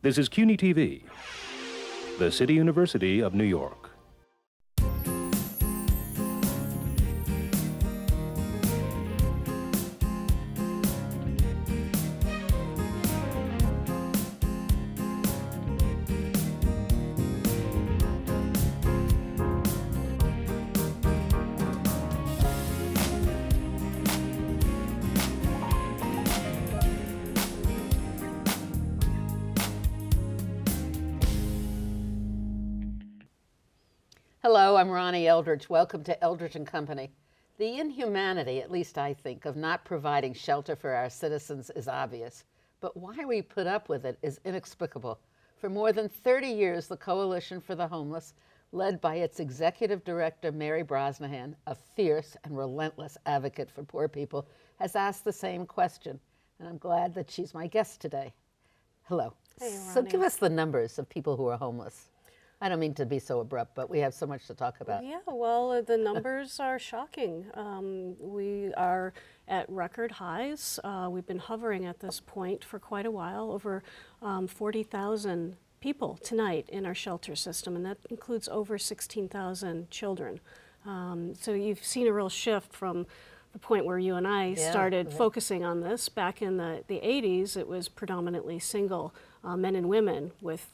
This is CUNY TV, the City University of New York. Hello, I'm Ronnie Eldridge. Welcome to Eldridge and Company. The inhumanity, at least I think, of not providing shelter for our citizens is obvious, but why we put up with it is inexplicable. For more than 30 years, the Coalition for the Homeless, led by its executive director, Mary Brosnahan, a fierce and relentless advocate for poor people, has asked the same question, and I'm glad that she's my guest today. Hello. Hey, so give us the numbers of people who are homeless. I don't mean to be so abrupt, but we have so much to talk about. Yeah, well, the numbers are shocking. We are at record highs. We've been hovering at this point for quite a while, over 40,000 people tonight in our shelter system, and that includes over 16,000 children. So you've seen a real shift from the point where you and I started focusing on this. Back in the 80s, it was predominantly single men and women with,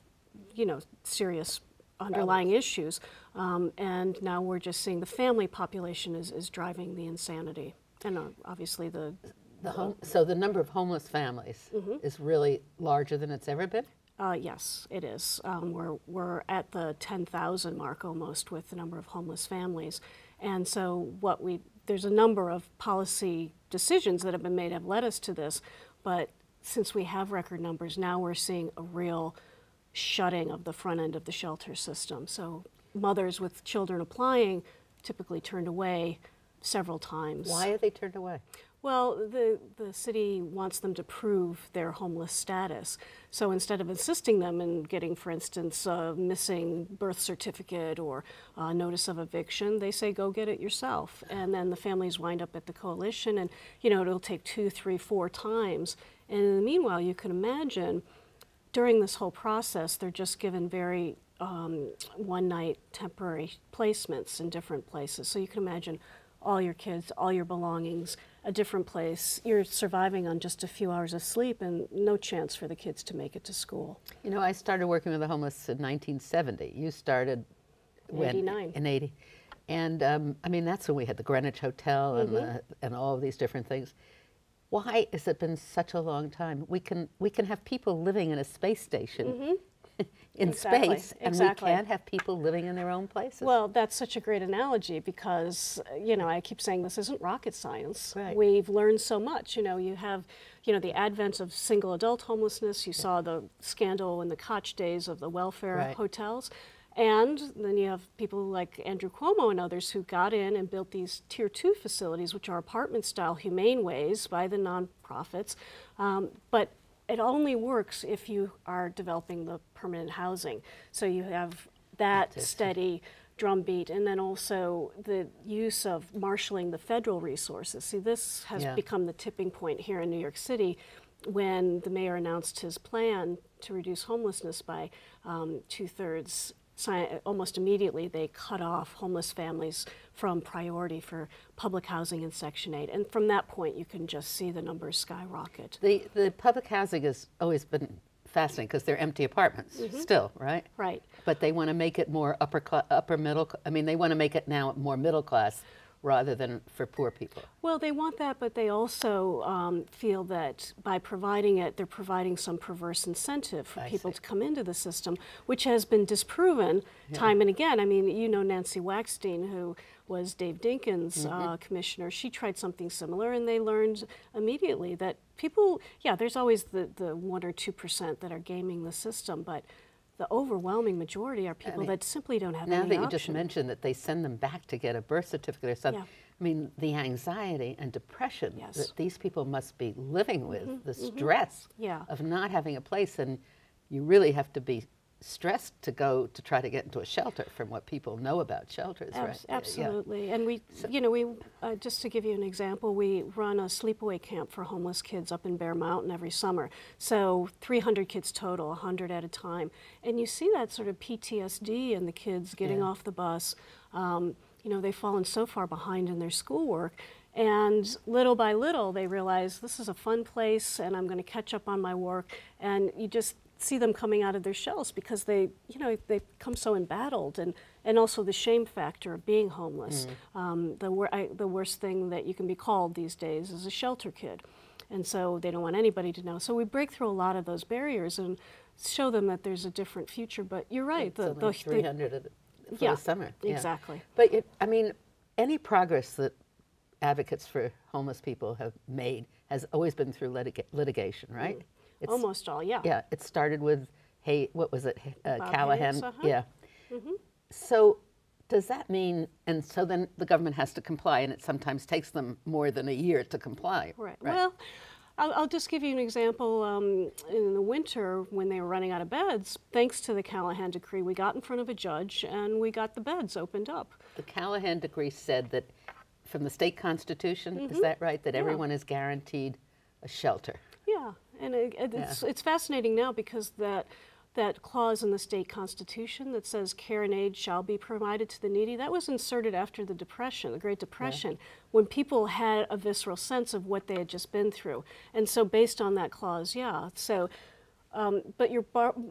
serious underlying issues, and now we're just seeing the family population is driving the insanity, and obviously so the number of homeless families is really larger than it's ever been? Yes, it is. We're at the 10,000 mark almost with the number of homeless families, and so there's a number of policy decisions that have been made have led us to this, but since we have record numbers, now we're seeing a real shutting of the front end of the shelter system. So mothers with children applying typically turned away several times. Why are they turned away? Well, the city wants them to prove their homeless status. So instead of assisting them in getting, for instance, a missing birth certificate or a notice of eviction, they say, go get it yourself. And then the families wind up at the coalition, and it'll take 2, 3, 4 times. And in the meanwhile, you can imagine during this whole process, they're just given very one-night temporary placements in different places. So you can imagine all your kids, all your belongings, a different place. You're surviving on just a few hours of sleep and no chance for the kids to make it to school. I started working with the homeless in 1970. You started when? 89. In 80. And that's when we had the Greenwich Hotel and all of these different things. Why has it been such a long time? We can have people living in a space station in space, and we can't have people living in their own places. Well, that's such a great analogy because, I keep saying this isn't rocket science. Right. We've learned so much. You have, the advent of single adult homelessness. You saw the scandal in the Koch days of the welfare hotels. And then you have people like Andrew Cuomo and others who got in and built these Tier 2 facilities, which are apartment-style humane ways by the nonprofits. But it only works if you are developing the permanent housing. So you have that steady drumbeat, and then also the use of marshaling the federal resources. See, this has become the tipping point here in New York City when the mayor announced his plan to reduce homelessness by 2/3. Almost immediately, they cut off homeless families from priority for public housing in Section 8. And from that point, you can just see the numbers skyrocket. The public housing has always been fascinating because they're empty apartments still, right? Right. But they want to make it more upper middle. They want to make it now more middle class rather than for poor people. Well, they want that, but they also feel that by providing it, they're providing some perverse incentive for people to come into the system, which has been disproven time and again. Nancy Waxstein, who was Dave Dinkins' commissioner, she tried something similar, and they learned immediately that people, there's always the 1 or 2% that are gaming the system, but the overwhelming majority are people that simply don't have any option. Now that you just mentioned that they send them back to get a birth certificate or something, the anxiety and depression that these people must be living with, the stress of not having a place, and you really have to be stressed to go to try to get into a shelter from what people know about shelters, right? Absolutely. And we, just to give you an example, we run a sleepaway camp for homeless kids up in Bear Mountain every summer. So 300 kids total, 100 at a time. And you see that sort of PTSD in the kids getting off the bus. They've fallen so far behind in their schoolwork. And little by little, they realize this is a fun place and I'm going to catch up on my work. And you just see them coming out of their shells because they become so embattled, and also the shame factor of being homeless. The worst thing that you can be called these days is a shelter kid, and so they don't want anybody to know. So we break through a lot of those barriers and show them that there's a different future. But you're right, the 300 for the summer. Exactly. But any progress that advocates for homeless people have made has always been through litigation, right? Almost all, yeah. Yeah, it started with, what was it, Callahan? Hayes, Yeah. So does that mean, and so then the government has to comply, and it sometimes takes them more than a year to comply. Right. Well, I'll just give you an example. In the winter, when they were running out of beds, thanks to the Callahan decree, we got in front of a judge and we got the beds opened up. The Callahan decree said that from the state constitution, is that right, that everyone is guaranteed a shelter? Yeah, and it's fascinating now because that clause in the state constitution that says care and aid shall be provided to the needy, that was inserted after the Depression, the Great Depression, when people had a visceral sense of what they had just been through. And so based on that clause, so, but your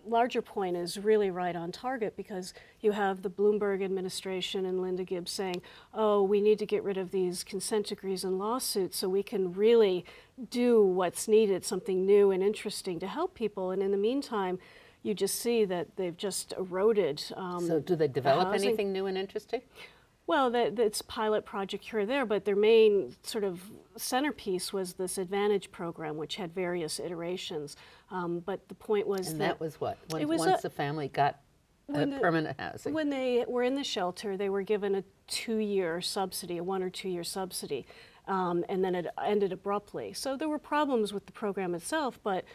larger point is really right on target because you have the Bloomberg administration and Linda Gibbs saying, oh, we need to get rid of these consent decrees and lawsuits so we can really do what's needed, something new and interesting to help people. And in the meantime, you just see that they've just eroded. So do they develop anything new and interesting? Well, that's a pilot project here or there, but their main sort of centerpiece was this Advantage program, which had various iterations. But the point was and that was what? Once a family got permanent housing. When they were in the shelter, they were given a 2-year subsidy, a 1 or 2 year subsidy, and then it ended abruptly. So there were problems with the program itself, but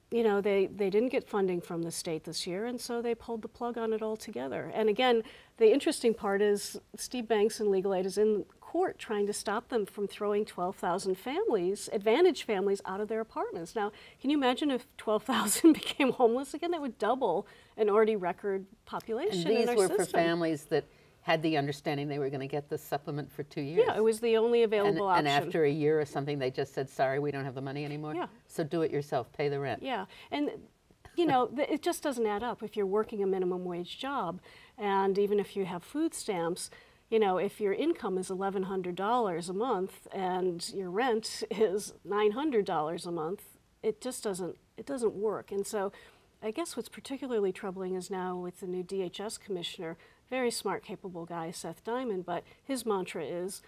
they didn't get funding from the state this year, and so they pulled the plug on it altogether. And again, the interesting part is Steve Banks and Legal Aid is in court trying to stop them from throwing 12,000 families, Advantage families, out of their apartments. Now, can you imagine if 12,000 became homeless again? That would double an already record population in our system. And these were for families that had the understanding they were going to get the supplement for 2 years. Yeah, it was the only available option. And after a year or something, they just said, sorry, we don't have the money anymore. Yeah. So do it yourself, pay the rent. Yeah, and it just doesn't add up if you're working a minimum wage job, and even if you have food stamps, if your income is $1,100 a month and your rent is $900 a month, it doesn't work. And so I guess what's particularly troubling is now with the new DHS commissioner, very smart, capable guy, Seth Diamond, but his mantra is,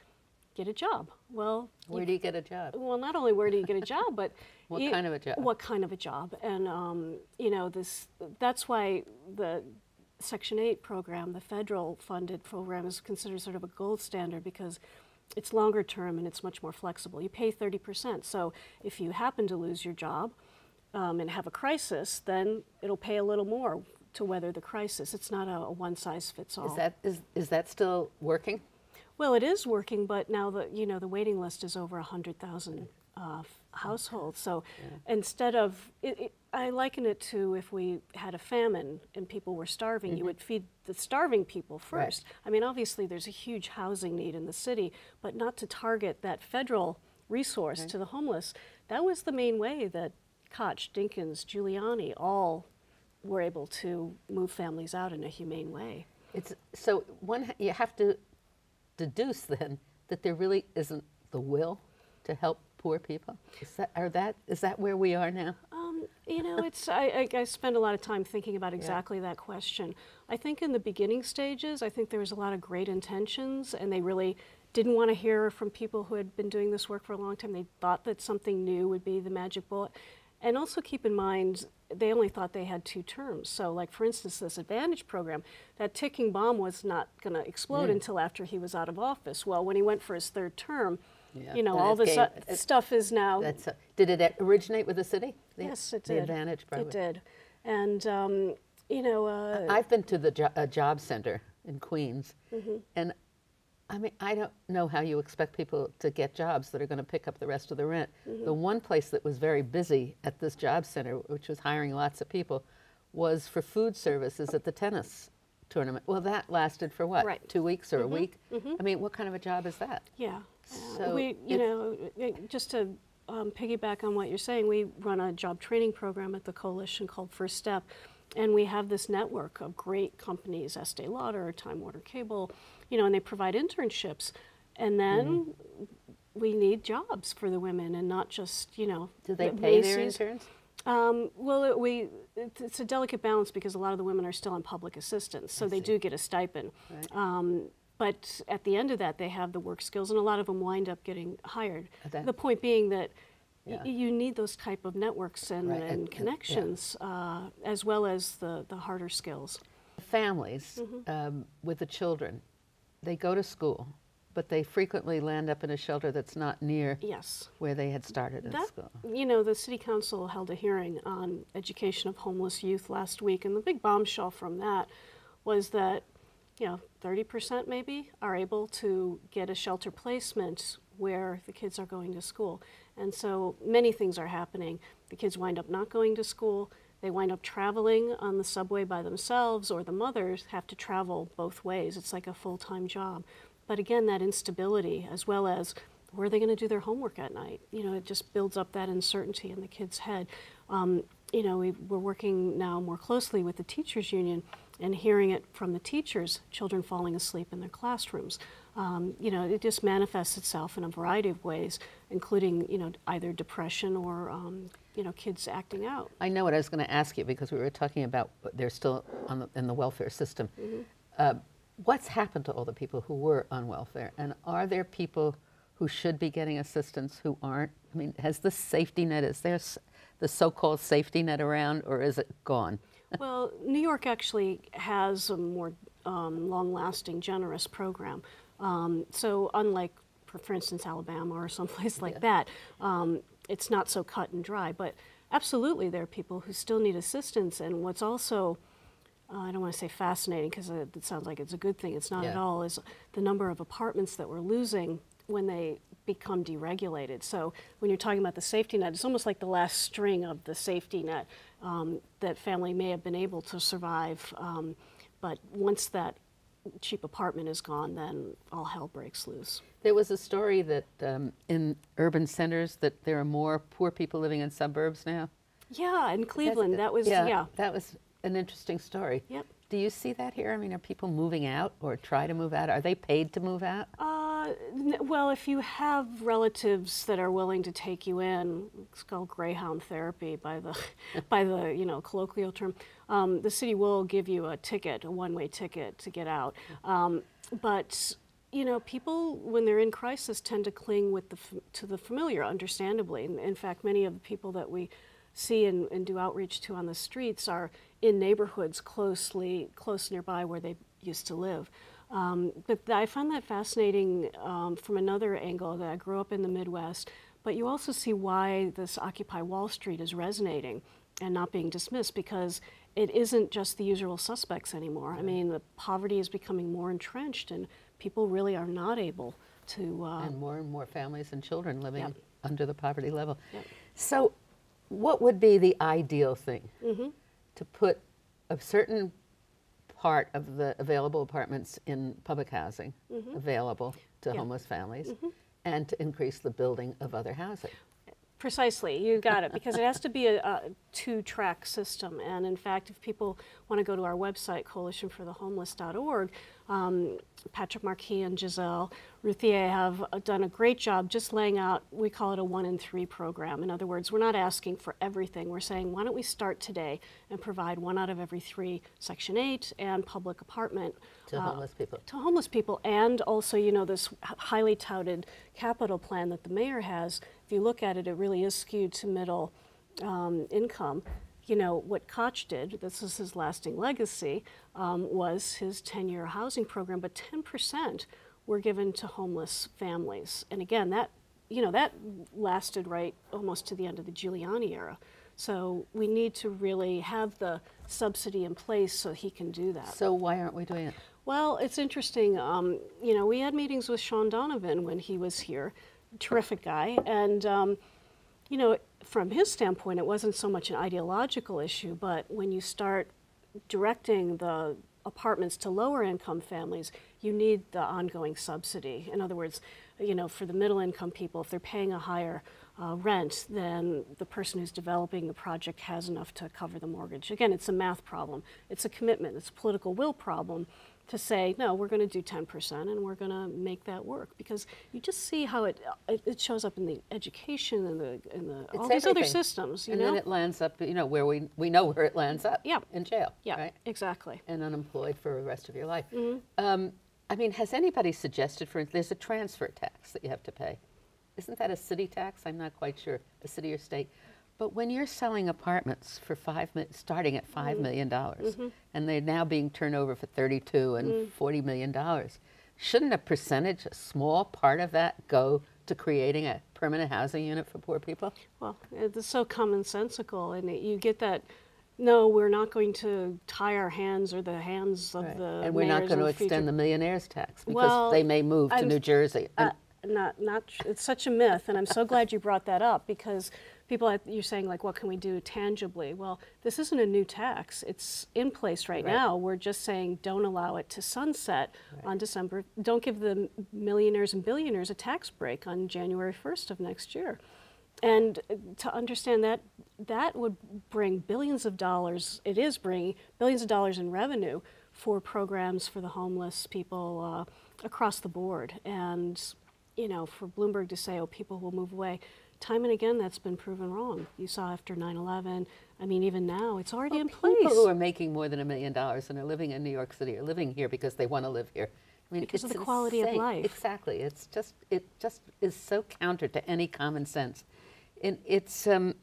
get a job. Well, where do you get a job? Well, not only where do you get a job, but what kind of a job? What kind of a job? And that's why the Section 8 program, the federal funded program, is considered sort of a gold standard because it's longer term and it's much more flexible. You pay 30%. So if you happen to lose your job and have a crisis, then it'll pay a little more to weather the crisis. It's not a one-size-fits-all. Is that still working? Well, it is working, but now the waiting list is over 100,000 households. So instead of, I liken it to if we had a famine and people were starving, you would feed the starving people first. Right. I mean, obviously there's a huge housing need in the city, but not to target that federal resource to the homeless. That was the main way that Koch, Dinkins, Giuliani all were able to move families out in a humane way. So you have to deduce then that there really isn't the will to help poor people. Is that where we are now? I spend a lot of time thinking about exactly that question. I think in the beginning stages, I think there was a lot of great intentions, and they really didn't want to hear from people who had been doing this work for a long time. They thought that something new would be the magic bullet. And also keep in mind, they only thought they had 2 terms. So like, for instance, this Advantage program, that ticking bomb was not going to explode until after he was out of office. Well, when he went for his 3rd term, all this stuff is now... Did it originate with the city? Yes, it did. The Advantage program. It did. And, You know, I've been to the a job center in Queens, and I mean, I don't know how you expect people to get jobs that are going to pick up the rest of the rent. The one place that was very busy at this job center, which was hiring lots of people, was for food services at the tennis tournament. Well, that lasted for what, 2 weeks or a week? I mean, what kind of a job is that? Yeah. So we, you know, just to piggyback on what you're saying, we run a job training program at the coalition called First Step, and we have this network of great companies, Estee Lauder, Time Warner Cable, you know, and they provide internships, and then we need jobs for the women, and not just, you know, do they pay their interns? Well, it's a delicate balance because a lot of the women are still on public assistance, so they do get a stipend. Right. But at the end of that, they have the work skills, and a lot of them wind up getting hired. The point being that you need those type of networks and connections, as well as the harder skills. Families with the children, they go to school, but they frequently land up in a shelter that's not near where they had started in school. You know, the City Council held a hearing on education of homeless youth last week, and the big bombshell from that was that, you know, 30% maybe are able to get a shelter placement where the kids are going to school. And so many things are happening. The kids wind up not going to school, they wind up traveling on the subway by themselves, or the mothers have to travel both ways. It's like a full-time job. But again, that instability, as well as where are they going to do their homework at night? You know, it just builds up that uncertainty in the kid's head. You know, we're working now more closely with the teachers union and hearing it from the teachers, children falling asleep in their classrooms. You know, it just manifests itself in a variety of ways, including, you know, either depression or, you know, kids acting out. I know what I was going to ask you, because we were talking about they're still in the welfare system. What's happened to all the people who were on welfare, and are there people who should be getting assistance who aren't? I mean, has the safety net, is there the so-called safety net around, or is it gone? Well, New York actually has a more long-lasting, generous program. So unlike, for instance, Alabama or someplace like that, it's not so cut and dry. But absolutely, there are people who still need assistance. And what's also, I don't want to say fascinating, because it sounds like it's a good thing. It's not at all, is the number of apartments that we're losing when they become deregulated. So when you're talking about the safety net, it's almost like the last string of the safety net that family may have been able to survive. But once that cheap apartment is gone, then all hell breaks loose. There was a story that in urban centers that there are more poor people living in suburbs now. Yeah, in Cleveland, that was, that was an interesting story. Yep. Do you see that here? I mean, are people moving out or try to move out? Are they paid to move out? Well, if you have relatives that are willing to take you in, it's called greyhound therapy by the by the, you know, colloquial term. The city will give you a ticket, a one-way ticket to get out. But you know, people when they're in crisis tend to cling to the familiar, understandably. In fact, many of the people that we see and do outreach to on the streets are in neighborhoods close nearby where they used to live. But I found that fascinating from another angle, that I grew up in the Midwest, but you also see why this Occupy Wall Street is resonating and not being dismissed, because it isn't just the usual suspects anymore. I mean, the poverty is becoming more entrenched, and people really are not able to... and more families and children living under the poverty level. So what would be the ideal thing? To put a certain part of the available apartments in public housing available to homeless families, and to increase the building of other housing. Precisely, you got it, because it has to be a two-track system. And in fact, if people want to go to our website, coalitionforthehomeless.org, Patrick Marquis and Giselle Routhier have done a great job just laying out, we call it a 1 in 3 program. In other words, we're not asking for everything. We're saying, why don't we start today and provide 1 out of every 3 Section 8 and public apartment to homeless people. To homeless people, and also, you know, this highly touted capital plan that the mayor has. If you look at it, it really is skewed to middle income. You know, what Koch did, this is his lasting legacy, was his 10-year housing program, but 10% were given to homeless families. And again, that, you know, that lasted right almost to the end of the Giuliani era. So we need to really have the subsidy in place so he can do that. So why aren't we doing it? Well, it's interesting. You know, we had meetings with Sean Donovan when he was here, terrific guy, and you know, from his standpoint, it wasn't so much an ideological issue, but when you start directing the apartments to lower income families, you need the ongoing subsidy. In other words, you know, for the middle income people, if they're paying a higher rent, then the person who's developing the project has enough to cover the mortgage. Again, it's a math problem. It's a commitment. It's a political will problem to say, no, we're going to do 10% and we're going to make that work, because you just see how it shows up in the education and all these other systems. You know? Then it lands up, you know, where we know where it lands up. Yeah. In jail. Yeah, right? exactly. And unemployed for the rest of your life. Mm-hmm. I mean, has anybody suggested, for instance, there's a transfer tax that you have to pay. Isn't that a city tax? I'm not quite sure, a city or state. But when you're selling apartments for starting at $5 million, and they're now being turned over for $32 and $40 million, shouldn't a percentage, a small part of that, go to creating a permanent housing unit for poor people? Well, it's so commonsensical, and you get that. No, we're not going to tie our hands or the hands of the and we're not going to extend the millionaire's tax because they may move to New Jersey. It's such a myth, and I'm so glad you brought that up, because people, you're saying, like, what can we do tangibly? Well, this isn't a new tax. It's in place right now. We're just saying don't allow it to sunset on December. Don't give the millionaires and billionaires a tax break on January 1st of next year. And to understand that, that would bring billions of dollars, it is bringing billions of dollars in revenue for programs for the homeless people across the board. And, you know, for Bloomberg to say, oh, people will move away, time and again that's been proven wrong. You saw after 9/11, I mean, even now, it's already in place. People who are making more than $1 million and are living in New York City are living here because they want to live here. I mean, because of the quality of life. Exactly. It just is so counter to any common sense. And it's, I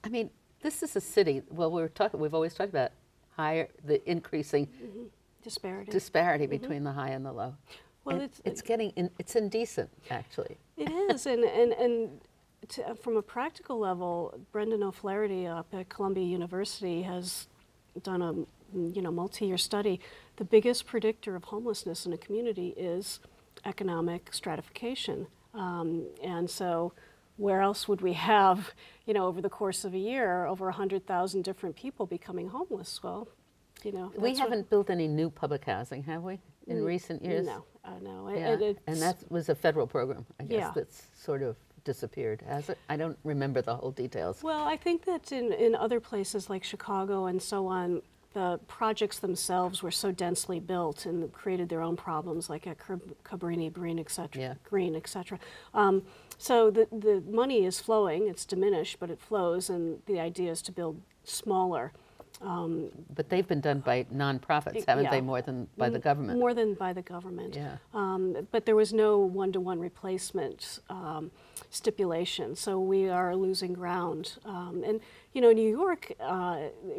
mean, this is a city, well, we've always talked about the increasing disparity between the high and the low. Well, and it's indecent, actually. It is, from a practical level, Brendan O'Flaherty up at Columbia University has done a multi-year study. The biggest predictor of homelessness in a community is economic stratification, and so where else would we have, over the course of a year, over 100,000 different people becoming homeless? Well, we haven't built any new public housing, have we, in recent years? No, no. Yeah. And that was a federal program, I guess, that's sort of disappeared, has it? I don't remember the whole details. Well, I think that in other places like Chicago and so on, the projects themselves were so densely built and created their own problems, like at Cabrini, Green, et cetera. So the money is flowing, it's diminished, but it flows, and the idea is to build smaller. But they've been done by nonprofits, haven't they, more than by the government? More than by the government. Yeah. But there was no one-to-one replacement stipulation, so we are losing ground. And, New York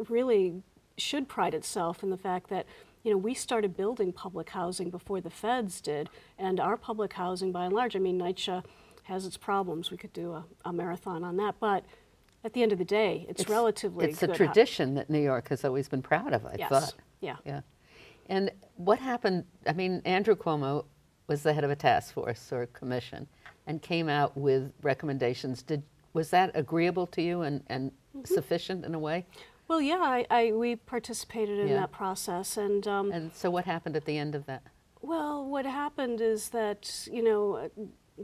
really should pride itself in the fact that, we started building public housing before the feds did, and our public housing, by and large, I mean, NYCHA has its problems. We could do a marathon on that, but at the end of the day, it's relatively It's a tradition that New York has always been proud of, I thought. Yeah. And what happened, I mean, Andrew Cuomo was the head of a task force or commission and came out with recommendations. Was that agreeable to you and sufficient in a way? Well, yeah, we participated in that process. And so what happened at the end of that? Well, what happened is that,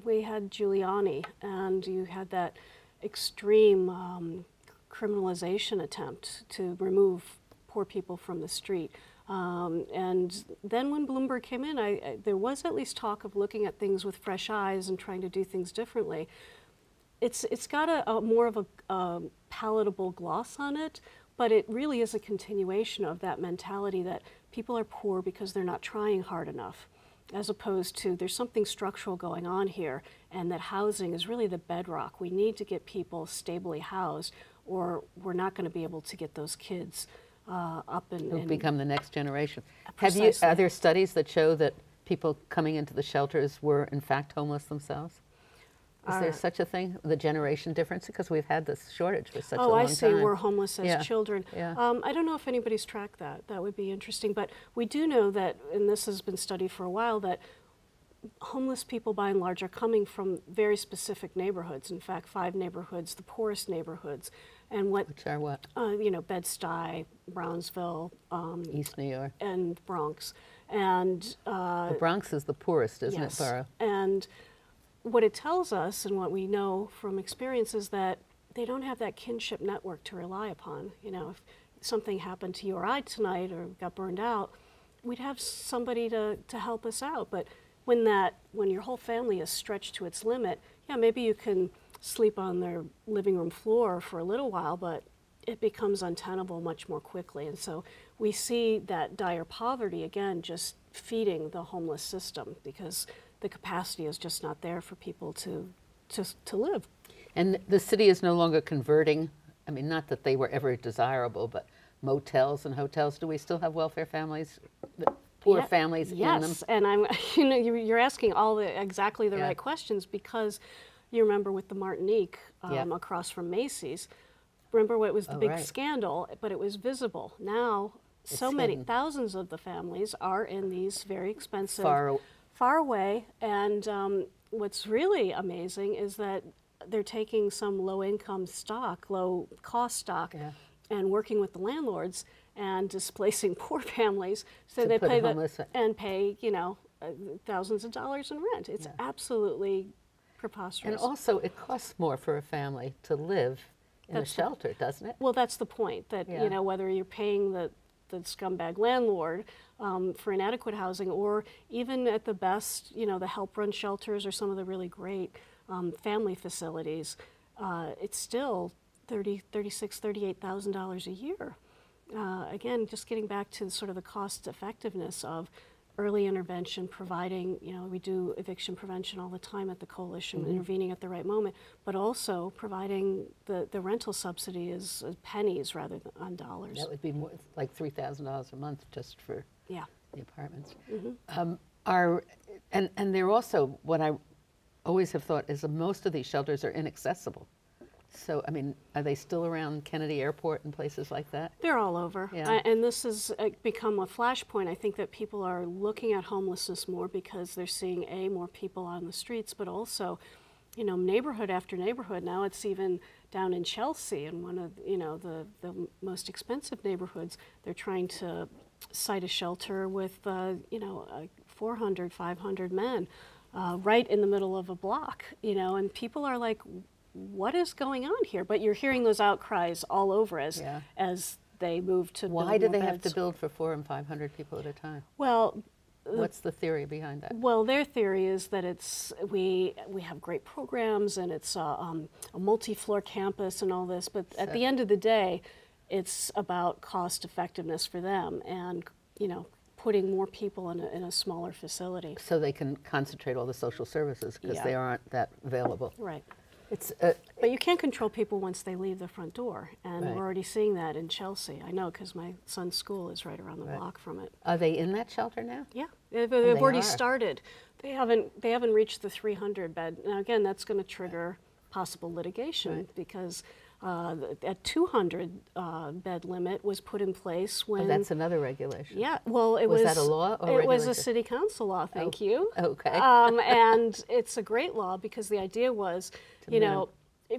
we had Giuliani, and you had that extreme criminalization attempt to remove poor people from the street. And then when Bloomberg came in, there was at least talk of looking at things with fresh eyes and trying to do things differently. It's got a more of a palatable gloss on it, but it really is a continuation of that mentality that people are poor because they're not trying hard enough, as opposed to there's something structural going on here, and that housing is really the bedrock. We need to get people stably housed, or we're not going to be able to get those kids up and become the next generation. Precisely. Are there studies that show that people coming into the shelters were in fact homeless themselves? Is there such a thing, the generation difference? Because we've had this shortage for such a long Oh, time. I see. We're homeless as Yeah. children. Yeah. I don't know if anybody's tracked that. That would be interesting. But we do know that, and this has been studied for a while, that homeless people by and large are coming from very specific neighborhoods. In fact, 5 neighborhoods, the poorest neighborhoods. And what, Which are what? you know, Bed-Stuy, Brownsville, East New York. and Bronx. And The Bronx is the poorest, isn't yes. it, Borough? And what it tells us, and what we know from experience, is that they don't have that kinship network to rely upon. You know, if something happened to you or I tonight or got burned out, we'd have somebody to help us out. But when your whole family is stretched to its limit, yeah, maybe you can sleep on their living room floor for a little while, but it becomes untenable much more quickly. And so we see that dire poverty, again, just feeding the homeless system, because the capacity is just not there for people to live. And the city is no longer converting, I mean, not that they were ever desirable, but motels and hotels. Do we still have welfare families, poor families in them? Yes, and I'm, you know, you're asking all exactly the Yeah. right questions, because you remember with the Martinique Yeah. across from Macy's, remember what was the big right. scandal, but it was visible. Now, so many hidden. thousands of the families are in these very expensive, Far away, and what's really amazing is that they're taking some low-income stock, low-cost stock, Yeah. and working with the landlords and displacing poor families, so To they put pay homeless- and pay, you know, thousands of dollars in rent. It's absolutely preposterous. And also, it costs more for a family to live in a That's the- shelter, doesn't it? Well, that's the point, that, Yeah. you know, whether you're paying the scumbag landlord for inadequate housing, or even at the best, you know, the help-run shelters or some of the really great family facilities, it's still $38,000 a year. Again, just getting back to sort of the cost effectiveness of early intervention, providing, you know, we do eviction prevention all the time at the coalition, intervening at the right moment, but also providing the rental subsidy is pennies rather than on dollars. That would be more like $3,000 a month just for Yeah. the apartments. And they're also, what I always have thought is that most of these shelters are inaccessible. So, I mean, are they still around Kennedy Airport and places like that? They're all over. Yeah. And this has become a flashpoint. I think that people are looking at homelessness more because they're seeing, more people on the streets, but also, you know, neighborhood after neighborhood. Now it's even down in Chelsea, in one of, you know, the most expensive neighborhoods. They're trying to site a shelter with, you know, 400, 500 men right in the middle of a block, you know, and people are like, what is going on here? But you're hearing those outcries all over as they move to build Why do more they have beds. to build for 400 and 500 people at a time? Well, What's the theory behind that? well, their theory is that it's we have great programs, and it's a multi-floor campus and all this. But at the end of the day, it's about cost effectiveness for them, and, you know, putting more people in a smaller facility. So they can concentrate all the social services because Yeah. they aren't that available. Right. It's But you can't control people once they leave the front door, and Right. we're already seeing that in Chelsea. I know, because my son's school is right around the block from it. Are they in that shelter now? Yeah, they've they already are. started. They haven't reached the 300 bed. Now again, that's going to trigger possible litigation, because a 200 bed limit was put in place when. Oh, that's another regulation. Yeah, well, it Was was. that a law or It was a regulation? city council law. Thank you. Okay. And it's a great law, because the idea was, you minim- know,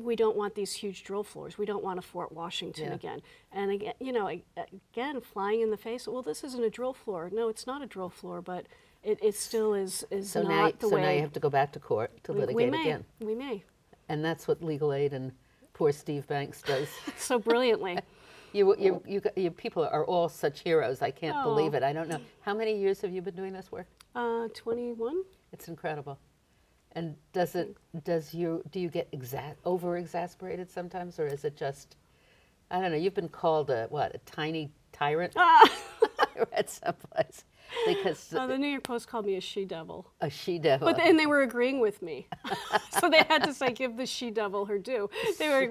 we don't want these huge drill floors. We don't want a Fort Washington Yeah. again. And again, you know, again, flying in the face. Well, this isn't a drill floor. No, it's not a drill floor, but it still is So not now, the so way. now you have to go back to court to we litigate may. again. We may. And that's what Legal Aid and poor Steve Banks does. So brilliantly. You people are all such heroes. I can't believe Oh. it. I don't know. How many years have you been doing this work? 21. It's incredible. And do you get over exasperated sometimes, or is it just, I don't know, you've been called a tiny tyrant? read someplace. Because the New York Post called me a she-devil. A she-devil. And they were agreeing with me. So they had to say, give the she-devil her due. They were,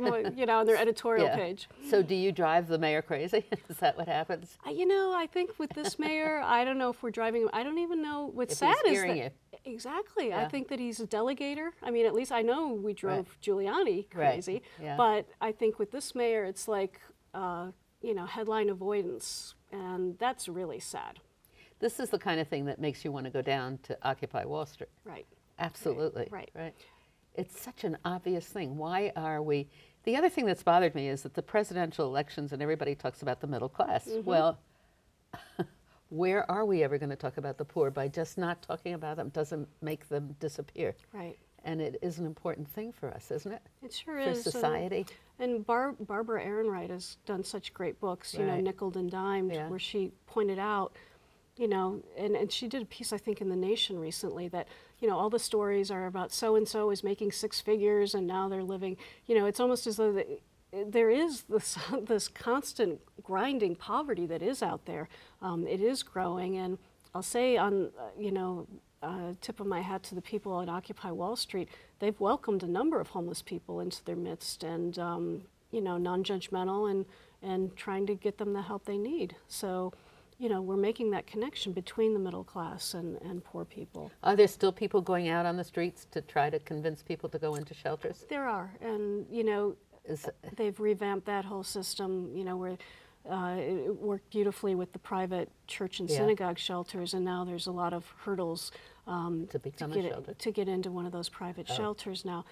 on their editorial page. So do you drive the mayor crazy? Is that what happens? I think with this mayor, I don't know if we're driving him. I don't even know what's sad is that. You. Exactly. Yeah. I think that he's a delegator. I mean, at least I know we drove Giuliani crazy. Right. Yeah. But I think with this mayor, it's like, headline avoidance. And that's really sad. This is the kind of thing that makes you want to go down to Occupy Wall Street. Right. Absolutely. Right. It's such an obvious thing. Why are we... The other thing that's bothered me is that the presidential elections and everybody talks about the middle class. Mm-hmm. Well, where are we ever going to talk about the poor? By just not talking about them doesn't make them disappear. Right. And it is an important thing for us, isn't it? It sure for is. For society. And Barbara Ehrenreich has done such great books, Nickeled and Dimed, where she pointed out, and she did a piece, I think, in The Nation recently that, all the stories are about so-and-so is making 6 figures and now they're living, it's almost as though there is this constant grinding poverty that is out there. It is growing, and I'll say on, tip of my hat to the people at Occupy Wall Street, they've welcomed a number of homeless people into their midst and, non-judgmental and trying to get them the help they need. So, we're making that connection between the middle class and poor people. Are there still people going out on the streets to try to convince people to go into shelters? There are, and, they've revamped that whole system, where it worked beautifully with the private church and synagogue shelters, and now there's a lot of hurdles to get into one of those private shelters now.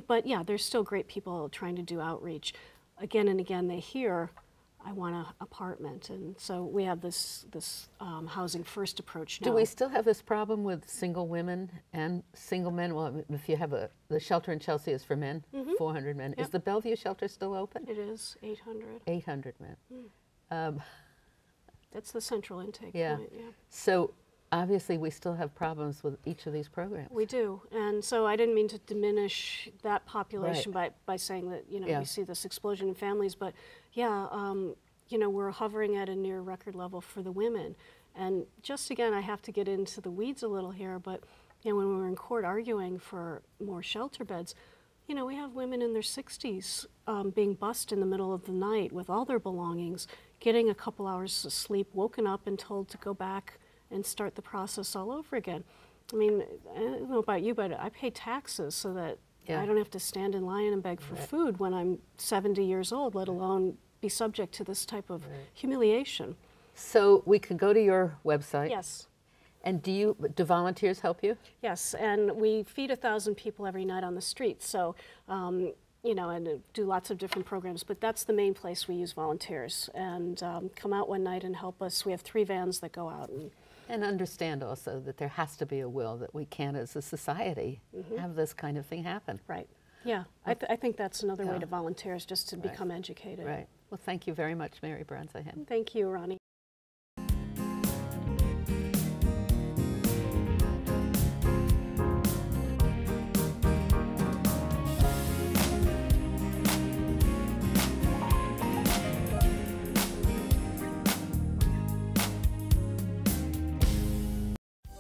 But yeah, there's still great people trying to do outreach. Again and again, they hear, I want an apartment, and so we have this housing first approach now. Do we still have this problem with single women and single men? Well, if you have the shelter in Chelsea is for men, 400 men. Yep. Is the Bellevue shelter still open? It is, 800. 800 men. That's the central intake point, yeah. So obviously we still have problems with each of these programs. We do, and so I didn't mean to diminish that population by saying that, we see this explosion in families, but we're hovering at a near record level for the women. And just again, I have to get into the weeds a little here, but when we were in court arguing for more shelter beds, we have women in their 60s being bussed in the middle of the night with all their belongings, getting a couple hours of sleep, woken up and told to go back and start the process all over again. I mean, I don't know about you, but I pay taxes so that I don't have to stand in line and beg for food when I'm 70 years old, let alone be subject to this type of humiliation. So we can go to your website. Yes. And do volunteers help you? Yes, and we feed 1,000 people every night on the street. So, and do lots of different programs, but that's the main place we use volunteers. And come out one night and help us. We have 3 vans that go out. And understand also that there has to be a will that we can, as a society, have this kind of thing happen. Right. Yeah. I think that's another way to volunteer, is just to become educated. Right. Well, thank you very much, Mary Brosnahan. Thank you, Ronnie.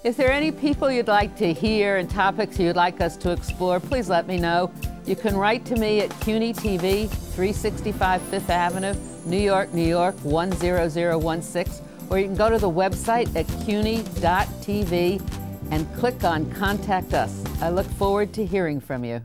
If there are any people you'd like to hear and topics you'd like us to explore, please let me know. You can write to me at CUNY TV, 365 Fifth Avenue, New York, New York, 10016, or you can go to the website at cuny.tv and click on Contact Us. I look forward to hearing from you.